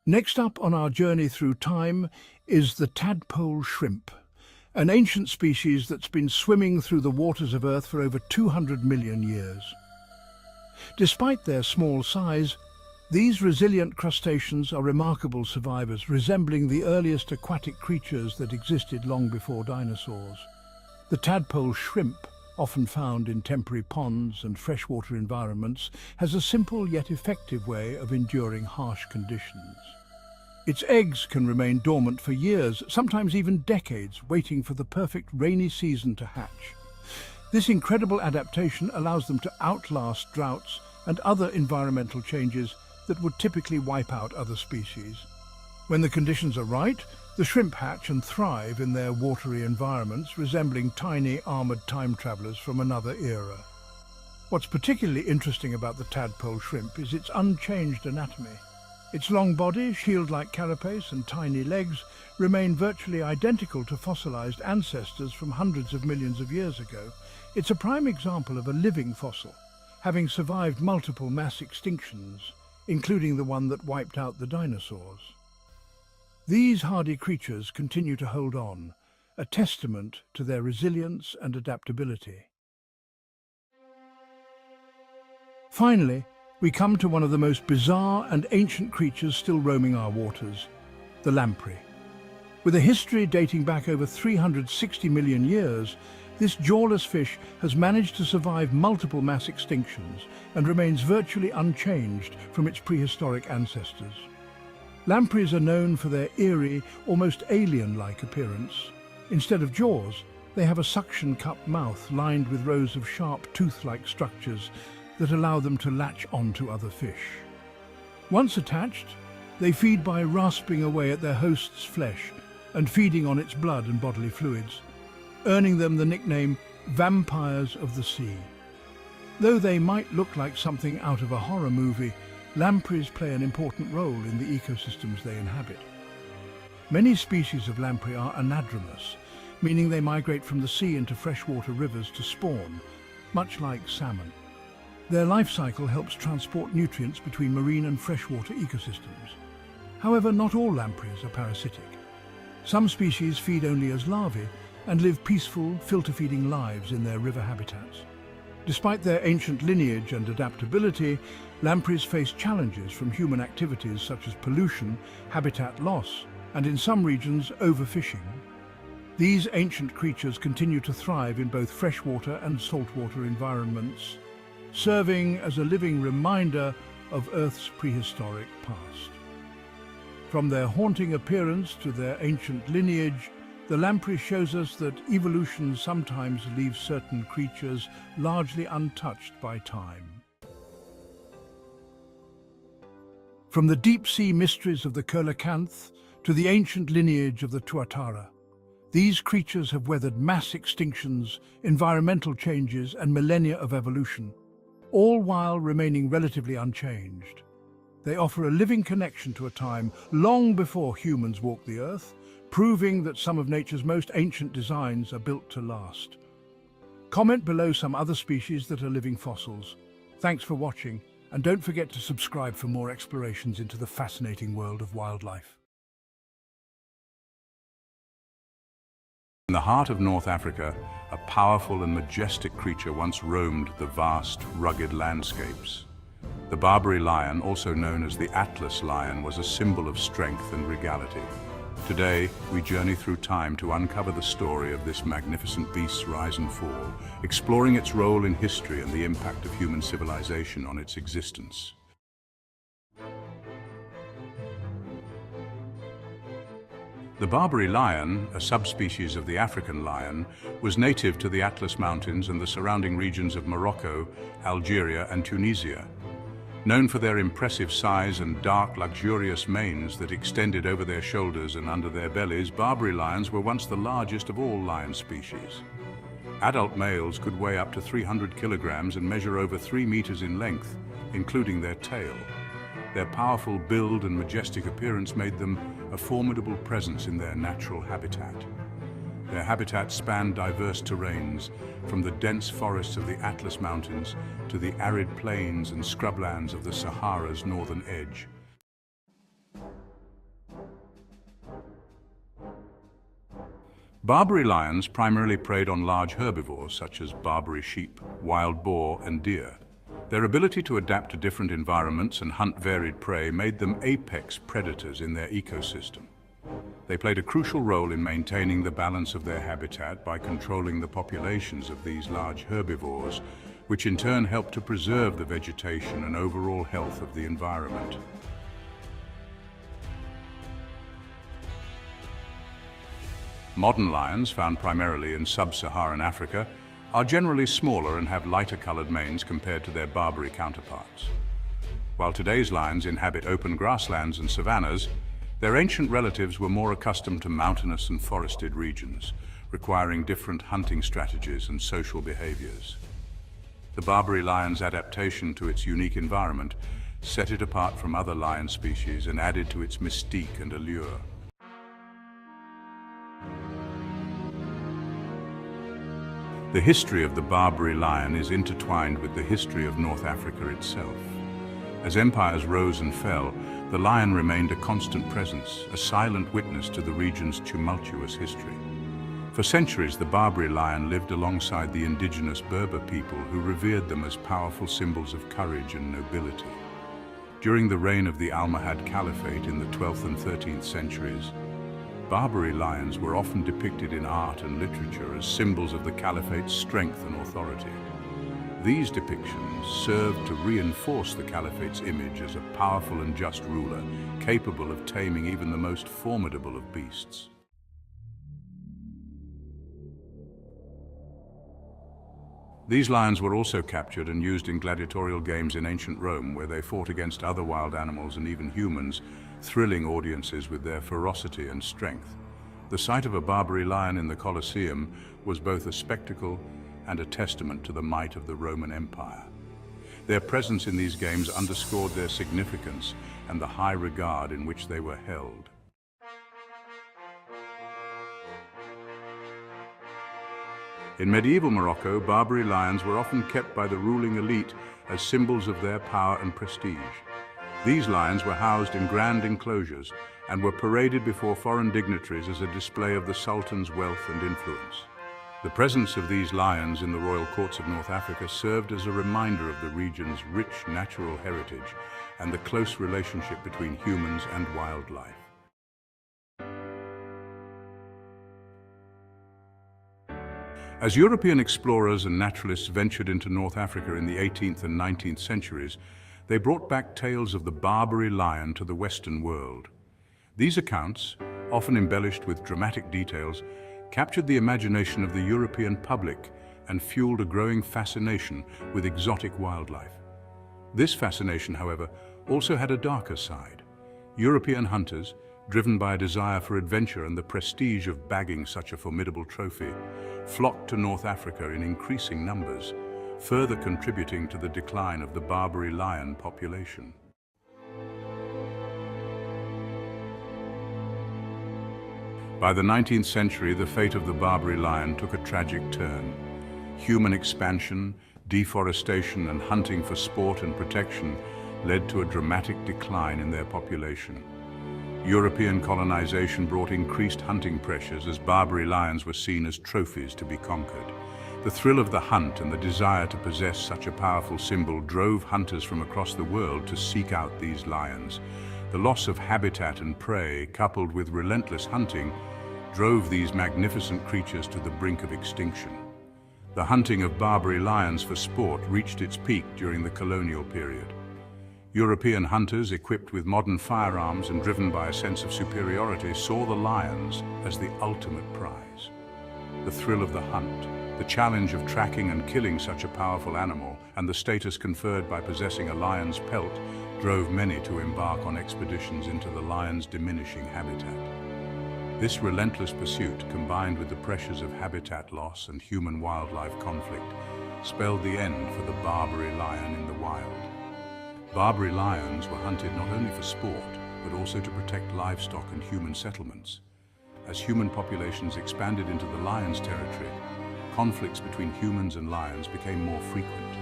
Next up on our journey through time is the tadpole shrimp, an ancient species that's been swimming through the waters of Earth for over 200 million years. Despite their small size, these resilient crustaceans are remarkable survivors, resembling the earliest aquatic creatures that existed long before dinosaurs. The tadpole shrimp, often found in temporary ponds and freshwater environments, has a simple yet effective way of enduring harsh conditions. Its eggs can remain dormant for years, sometimes even decades, waiting for the perfect rainy season to hatch. This incredible adaptation allows them to outlast droughts and other environmental changes that would typically wipe out other species. When the conditions are right, the shrimp hatch and thrive in their watery environments, resembling tiny armored time travelers from another era. What's particularly interesting about the tadpole shrimp is its unchanged anatomy. Its long body, shield-like carapace and tiny legs remain virtually identical to fossilized ancestors from hundreds of millions of years ago. It's a prime example of a living fossil, having survived multiple mass extinctions, including the one that wiped out the dinosaurs. These hardy creatures continue to hold on, a testament to their resilience and adaptability. Finally, we come to one of the most bizarre and ancient creatures still roaming our waters, the lamprey. With a history dating back over 360 million years, this jawless fish has managed to survive multiple mass extinctions and remains virtually unchanged from its prehistoric ancestors. Lampreys are known for their eerie, almost alien-like appearance. Instead of jaws, they have a suction cup mouth lined with rows of sharp tooth-like structures that allow them to latch onto other fish. Once attached, they feed by rasping away at their host's flesh and feeding on its blood and bodily fluids, earning them the nickname vampires of the sea. Though they might look like something out of a horror movie, lampreys play an important role in the ecosystems they inhabit. Many species of lamprey are anadromous, meaning they migrate from the sea into freshwater rivers to spawn, much like salmon. Their life cycle helps transport nutrients between marine and freshwater ecosystems. However, not all lampreys are parasitic. Some species feed only as larvae and live peaceful, filter-feeding lives in their river habitats. Despite their ancient lineage and adaptability, lampreys face challenges from human activities such as pollution, habitat loss, and in some regions, overfishing. These ancient creatures continue to thrive in both freshwater and saltwater environments, serving as a living reminder of Earth's prehistoric past. From their haunting appearance to their ancient lineage, the lamprey shows us that evolution sometimes leaves certain creatures largely untouched by time. From the deep-sea mysteries of the coelacanth to the ancient lineage of the tuatara, these creatures have weathered mass extinctions, environmental changes, and millennia of evolution, all while remaining relatively unchanged. They offer a living connection to a time long before humans walked the Earth, proving that some of nature's most ancient designs are built to last. Comment below some other species that are living fossils. Thanks for watching, and don't forget to subscribe for more explorations into the fascinating world of wildlife. In the heart of North Africa, a powerful and majestic creature once roamed the vast, rugged landscapes. The Barbary lion, also known as the Atlas lion, was a symbol of strength and regality. Today, we journey through time to uncover the story of this magnificent beast's rise and fall, exploring its role in history and the impact of human civilization on its existence. The Barbary lion, a subspecies of the African lion, was native to the Atlas Mountains and the surrounding regions of Morocco, Algeria, and Tunisia. Known for their impressive size and dark, luxurious manes that extended over their shoulders and under their bellies, Barbary lions were once the largest of all lion species. Adult males could weigh up to 300 kilograms and measure over 3 meters in length, including their tail. Their powerful build and majestic appearance made them a formidable presence in their natural habitat. Their habitats spanned diverse terrains, from the dense forests of the Atlas Mountains to the arid plains and scrublands of the Sahara's northern edge. Barbary lions primarily preyed on large herbivores such as Barbary sheep, wild boar, and deer. Their ability to adapt to different environments and hunt varied prey made them apex predators in their ecosystem. They played a crucial role in maintaining the balance of their habitat by controlling the populations of these large herbivores, which in turn helped to preserve the vegetation and overall health of the environment. Modern lions, found primarily in sub-Saharan Africa, are generally smaller and have lighter-colored manes compared to their Barbary counterparts. While today's lions inhabit open grasslands and savannas, their ancient relatives were more accustomed to mountainous and forested regions, requiring different hunting strategies and social behaviors. The Barbary lion's adaptation to its unique environment set it apart from other lion species and added to its mystique and allure. The history of the Barbary lion is intertwined with the history of North Africa itself. As empires rose and fell, the lion remained a constant presence, a silent witness to the region's tumultuous history. For centuries, the Barbary lion lived alongside the indigenous Berber people who revered them as powerful symbols of courage and nobility. During the reign of the Almohad Caliphate in the 12th and 13th centuries, Barbary lions were often depicted in art and literature as symbols of the Caliphate's strength and authority. These depictions served to reinforce the Caliphate's image as a powerful and just ruler, capable of taming even the most formidable of beasts. These lions were also captured and used in gladiatorial games in ancient Rome, where they fought against other wild animals and even humans, thrilling audiences with their ferocity and strength. The sight of a Barbary lion in the Colosseum was both a spectacle and a testament to the might of the Roman Empire. Their presence in these games underscored their significance and the high regard in which they were held. In medieval Morocco, Barbary lions were often kept by the ruling elite as symbols of their power and prestige. These lions were housed in grand enclosures and were paraded before foreign dignitaries as a display of the Sultan's wealth and influence. The presence of these lions in the royal courts of North Africa served as a reminder of the region's rich natural heritage and the close relationship between humans and wildlife. As European explorers and naturalists ventured into North Africa in the 18th and 19th centuries, they brought back tales of the Barbary lion to the Western world. These accounts, often embellished with dramatic details, captured the imagination of the European public and fueled a growing fascination with exotic wildlife. This fascination, however, also had a darker side. European hunters, driven by a desire for adventure and the prestige of bagging such a formidable trophy, flocked to North Africa in increasing numbers, further contributing to the decline of the Barbary lion population. By the 19th century, the fate of the Barbary lion took a tragic turn. Human expansion, deforestation, and hunting for sport and protection led to a dramatic decline in their population. European colonization brought increased hunting pressures as Barbary lions were seen as trophies to be conquered. The thrill of the hunt and the desire to possess such a powerful symbol drove hunters from across the world to seek out these lions. The loss of habitat and prey, coupled with relentless hunting, drove these magnificent creatures to the brink of extinction. The hunting of Barbary lions for sport reached its peak during the colonial period. European hunters, equipped with modern firearms and driven by a sense of superiority, saw the lions as the ultimate prize. The thrill of the hunt, the challenge of tracking and killing such a powerful animal, and the status conferred by possessing a lion's pelt drove many to embark on expeditions into the lion's diminishing habitat. This relentless pursuit, combined with the pressures of habitat loss and human-wildlife conflict, spelled the end for the Barbary lion in the wild. Barbary lions were hunted not only for sport, but also to protect livestock and human settlements. As human populations expanded into the lion's territory, conflicts between humans and lions became more frequent.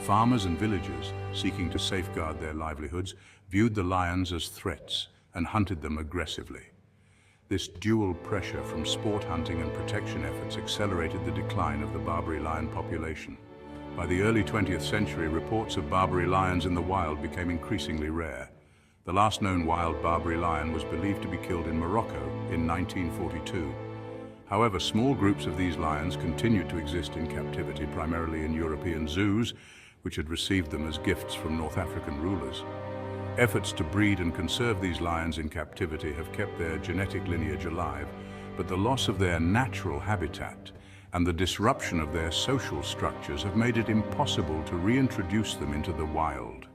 Farmers and villagers, seeking to safeguard their livelihoods, viewed the lions as threats and hunted them aggressively. This dual pressure from sport hunting and protection efforts accelerated the decline of the Barbary lion population. By the early 20th century, reports of Barbary lions in the wild became increasingly rare. The last known wild Barbary lion was believed to be killed in Morocco in 1942. However, small groups of these lions continued to exist in captivity, primarily in European zoos, which had received them as gifts from North African rulers. Efforts to breed and conserve these lions in captivity have kept their genetic lineage alive, but the loss of their natural habitat and the disruption of their social structures have made it impossible to reintroduce them into the wild.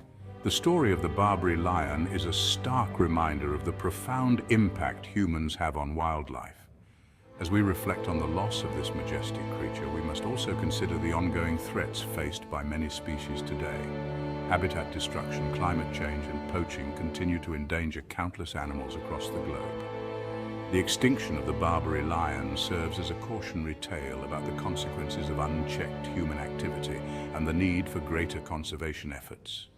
The story of the Barbary lion is a stark reminder of the profound impact humans have on wildlife. As we reflect on the loss of this majestic creature, we must also consider the ongoing threats faced by many species today. Habitat destruction, climate change, and poaching continue to endanger countless animals across the globe. The extinction of the Barbary lion serves as a cautionary tale about the consequences of unchecked human activity and the need for greater conservation efforts.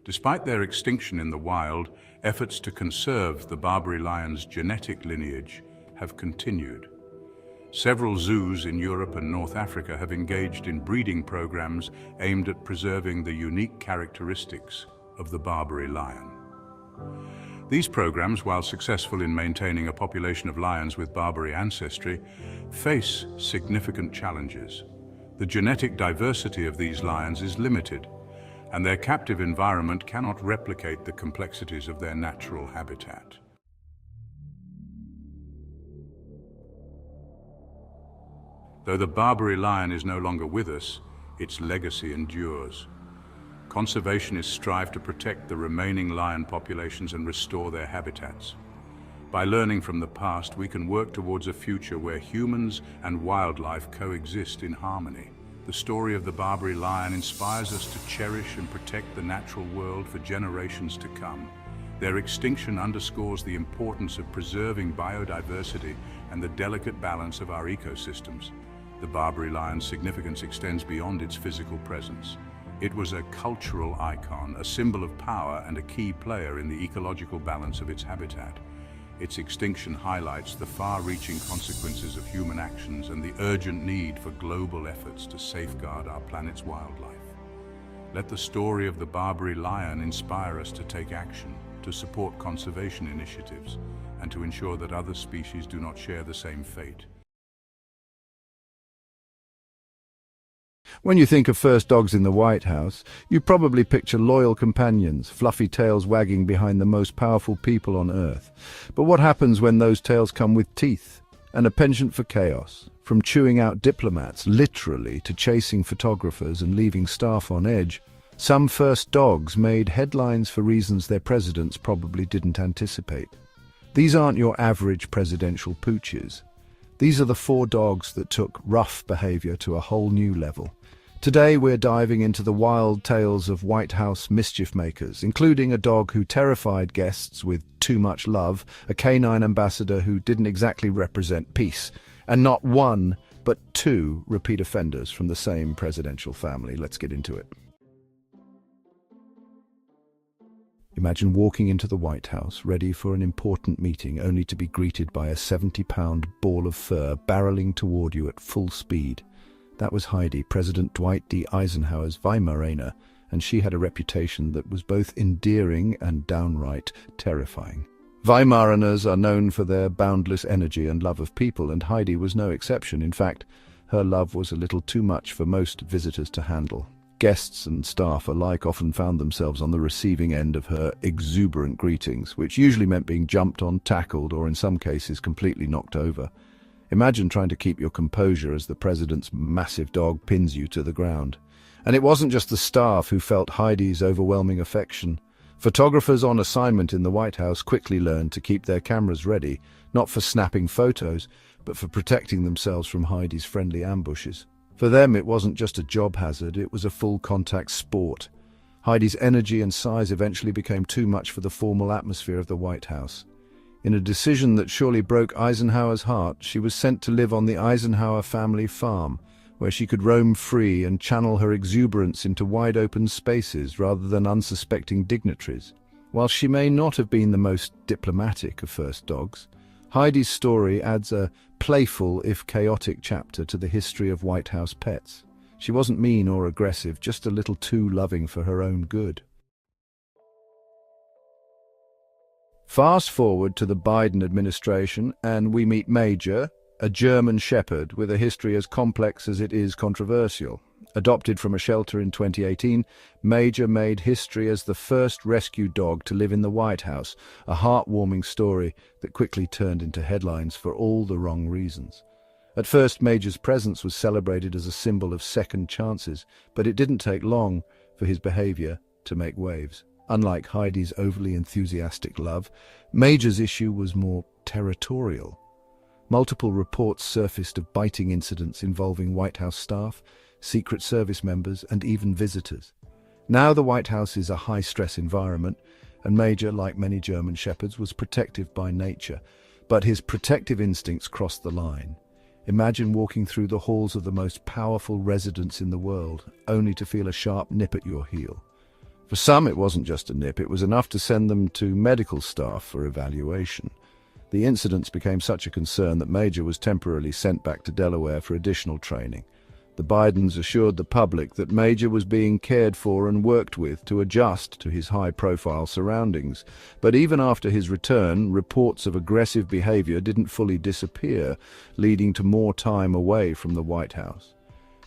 Despite their extinction in the wild, efforts to conserve the Barbary lion's genetic lineage have continued. Several zoos in Europe and North Africa have engaged in breeding programs aimed at preserving the unique characteristics of the Barbary lion. These programs, while successful in maintaining a population of lions with Barbary ancestry, face significant challenges. The genetic diversity of these lions is limited, and their captive environment cannot replicate the complexities of their natural habitat. Though the Barbary lion is no longer with us, its legacy endures. Conservationists strive to protect the remaining lion populations and restore their habitats. By learning from the past, we can work towards a future where humans and wildlife coexist in harmony. The story of the Barbary lion inspires us to cherish and protect the natural world for generations to come. Their extinction underscores the importance of preserving biodiversity and the delicate balance of our ecosystems. The Barbary lion's significance extends beyond its physical presence. It was a cultural icon, a symbol of power, and a key player in the ecological balance of its habitat. Its extinction highlights the far-reaching consequences of human actions and the urgent need for global efforts to safeguard our planet's wildlife. Let the story of the Barbary lion inspire us to take action, to support conservation initiatives, and to ensure that other species do not share the same fate. When you think of first dogs in the White House, you probably picture loyal companions, fluffy tails wagging behind the most powerful people on Earth. But what happens when those tails come with teeth and a penchant for chaos? From chewing out diplomats, literally, to chasing photographers and leaving staff on edge, some first dogs made headlines for reasons their presidents probably didn't anticipate. These aren't your average presidential pooches. These are the 4 dogs that took rough behavior to a whole new level. Today we're diving into the wild tales of White House mischief makers, including a dog who terrified guests with too much love, a canine ambassador who didn't exactly represent peace, and not 1, but 2 repeat offenders from the same presidential family. Let's get into it. Imagine walking into the White House, ready for an important meeting, only to be greeted by a 70-pound ball of fur barreling toward you at full speed. That was Heidi, President Dwight D. Eisenhower's Weimaraner, and she had a reputation that was both endearing and downright terrifying. Weimaraners are known for their boundless energy and love of people, and Heidi was no exception. In fact, her love was a little too much for most visitors to handle. Guests and staff alike often found themselves on the receiving end of her exuberant greetings, which usually meant being jumped on, tackled, or in some cases completely knocked over. Imagine trying to keep your composure as the president's massive dog pins you to the ground. And it wasn't just the staff who felt Heidi's overwhelming affection. Photographers on assignment in the White House quickly learned to keep their cameras ready, not for snapping photos, but for protecting themselves from Heidi's friendly ambushes. For them, it wasn't just a job hazard, it was a full-contact sport. Heidi's energy and size eventually became too much for the formal atmosphere of the White House. In a decision that surely broke Eisenhower's heart, she was sent to live on the Eisenhower family farm, where she could roam free and channel her exuberance into wide-open spaces rather than unsuspecting dignitaries. While she may not have been the most diplomatic of first dogs, Heidi's story adds a playful, if chaotic, chapter to the history of White House pets. She wasn't mean or aggressive, just a little too loving for her own good. Fast forward to the Biden administration, and we meet Major, a German Shepherd with a history as complex as it is controversial. Adopted from a shelter in 2018, Major made history as the first rescue dog to live in the White House, a heartwarming story that quickly turned into headlines for all the wrong reasons. At first, Major's presence was celebrated as a symbol of second chances, but it didn't take long for his behavior to make waves. Unlike Heidi's overly enthusiastic love, Major's issue was more territorial. Multiple reports surfaced of biting incidents involving White House staff, Secret Service members, and even visitors. Now the White House is a high-stress environment, and Major, like many German Shepherds, was protective by nature, but his protective instincts crossed the line. Imagine walking through the halls of the most powerful residence in the world, only to feel a sharp nip at your heel. For some, it wasn't just a nip, it was enough to send them to medical staff for evaluation. The incidents became such a concern that Major was temporarily sent back to Delaware for additional training. The Bidens assured the public that Major was being cared for and worked with to adjust to his high-profile surroundings. But even after his return, reports of aggressive behavior didn't fully disappear, leading to more time away from the White House.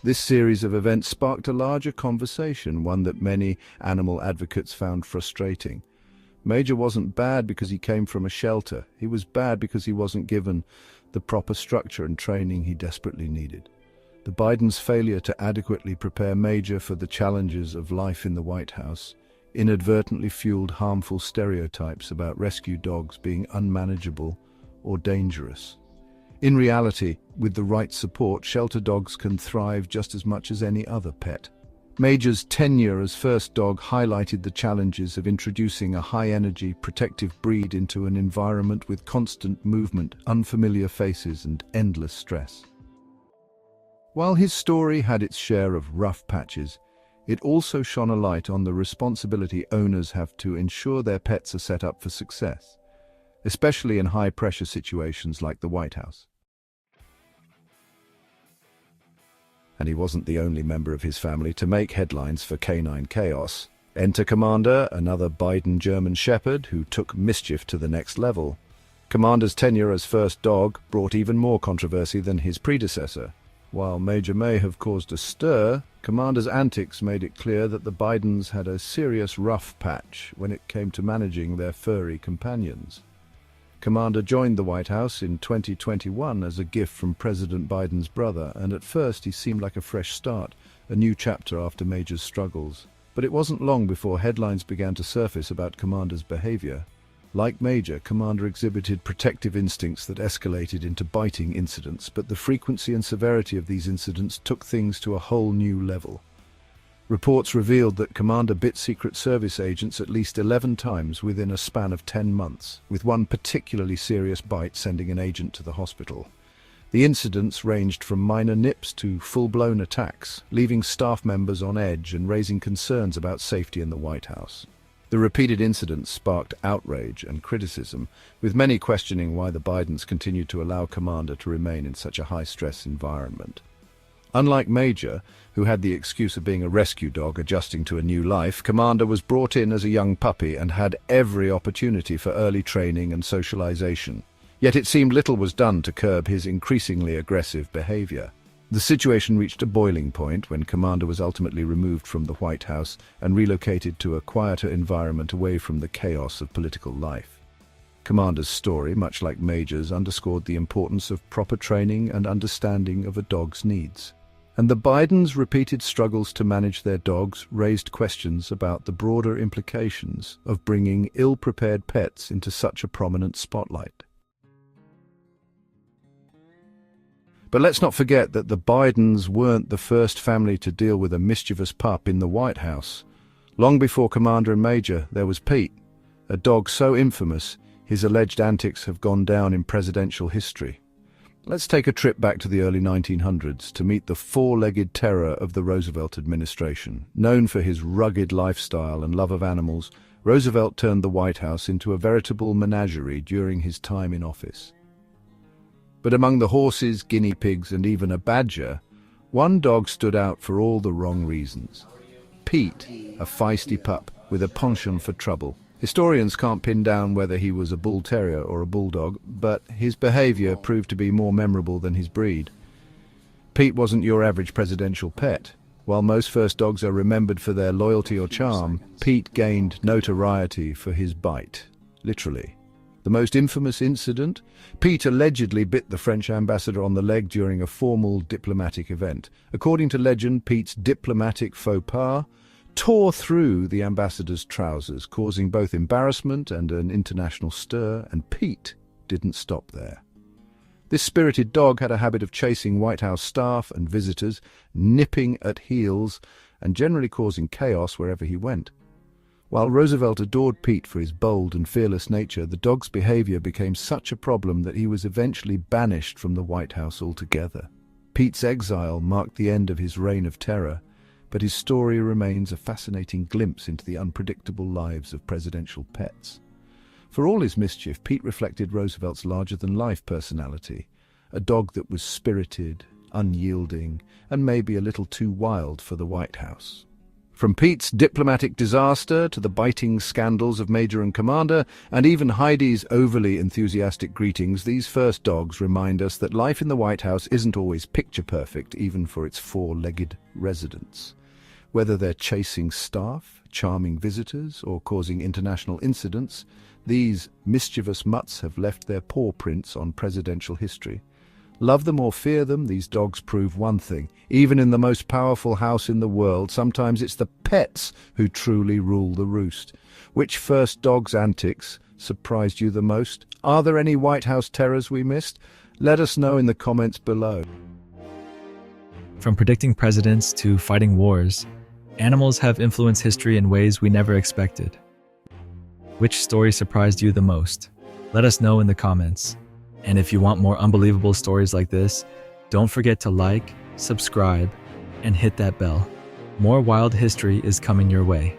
This series of events sparked a larger conversation, one that many animal advocates found frustrating. Major wasn't bad because he came from a shelter. He was bad because he wasn't given the proper structure and training he desperately needed. The Bidens' failure to adequately prepare Major for the challenges of life in the White House inadvertently fueled harmful stereotypes about rescue dogs being unmanageable or dangerous. In reality, with the right support, shelter dogs can thrive just as much as any other pet. Major's tenure as first dog highlighted the challenges of introducing a high-energy, protective breed into an environment with constant movement, unfamiliar faces, and endless stress. While his story had its share of rough patches, it also shone a light on the responsibility owners have to ensure their pets are set up for success, especially in high-pressure situations like the White House. And he wasn't the only member of his family to make headlines for canine chaos. Enter Commander, another Biden German Shepherd who took mischief to the next level. Commander's tenure as first dog brought even more controversy than his predecessor. While Major may have caused a stir, Commander's antics made it clear that the Bidens had a serious rough patch when it came to managing their furry companions. Commander joined the White House in 2021 as a gift from President Biden's brother, and at first he seemed like a fresh start, a new chapter after Major's struggles. But it wasn't long before headlines began to surface about Commander's behavior. Like Major, Commander exhibited protective instincts that escalated into biting incidents, but the frequency and severity of these incidents took things to a whole new level. Reports revealed that Commander bit Secret Service agents at least 11 times within a span of 10 months, with one particularly serious bite sending an agent to the hospital. The incidents ranged from minor nips to full-blown attacks, leaving staff members on edge and raising concerns about safety in the White House. The repeated incidents sparked outrage and criticism, with many questioning why the Bidens continued to allow Commander to remain in such a high-stress environment. Unlike Major, who had the excuse of being a rescue dog adjusting to a new life, Commander was brought in as a young puppy and had every opportunity for early training and socialization. Yet it seemed little was done to curb his increasingly aggressive behavior. The situation reached a boiling point when Commander was ultimately removed from the White House and relocated to a quieter environment away from the chaos of political life. Commander's story, much like Major's, underscored the importance of proper training and understanding of a dog's needs. And the Bidens' repeated struggles to manage their dogs raised questions about the broader implications of bringing ill-prepared pets into such a prominent spotlight. But let's not forget that the Bidens weren't the first family to deal with a mischievous pup in the White House. Long before Commander and Major, there was Pete, a dog so infamous his alleged antics have gone down in presidential history. Let's take a trip back to the early 1900s to meet the four-legged terror of the Roosevelt administration. Known for his rugged lifestyle and love of animals, Roosevelt turned the White House into a veritable menagerie during his time in office. But among the horses, guinea pigs, and even a badger, one dog stood out for all the wrong reasons. Pete, a feisty pup with a penchant for trouble. Historians can't pin down whether he was a bull terrier or a bulldog, but his behavior proved to be more memorable than his breed. Pete wasn't your average presidential pet. While most first dogs are remembered for their loyalty or charm, Pete gained notoriety for his bite, literally. The most infamous incident? Pete allegedly bit the French ambassador on the leg during a formal diplomatic event. According to legend, Pete's diplomatic faux pas tore through the ambassador's trousers, causing both embarrassment and an international stir, and Pete didn't stop there. This spirited dog had a habit of chasing White House staff and visitors, nipping at heels, and generally causing chaos wherever he went. While Roosevelt adored Pete for his bold and fearless nature, the dog's behavior became such a problem that he was eventually banished from the White House altogether. Pete's exile marked the end of his reign of terror, but his story remains a fascinating glimpse into the unpredictable lives of presidential pets. For all his mischief, Pete reflected Roosevelt's larger-than-life personality, a dog that was spirited, unyielding, and maybe a little too wild for the White House. From Pete's diplomatic disaster to the biting scandals of Major and Commander, and even Heidi's overly enthusiastic greetings, these first dogs remind us that life in the White House isn't always picture-perfect, even for its four-legged residents. Whether they're chasing staff, charming visitors, or causing international incidents, these mischievous mutts have left their paw prints on presidential history. Love them or fear them, these dogs prove one thing. Even in the most powerful house in the world, sometimes it's the pets who truly rule the roost. Which first dog's antics surprised you the most? Are there any White House terrors we missed? Let us know in the comments below. From predicting presidents to fighting wars, animals have influenced history in ways we never expected. Which story surprised you the most? Let us know in the comments. And if you want more unbelievable stories like this, don't forget to like, subscribe, and hit that bell. More wild history is coming your way.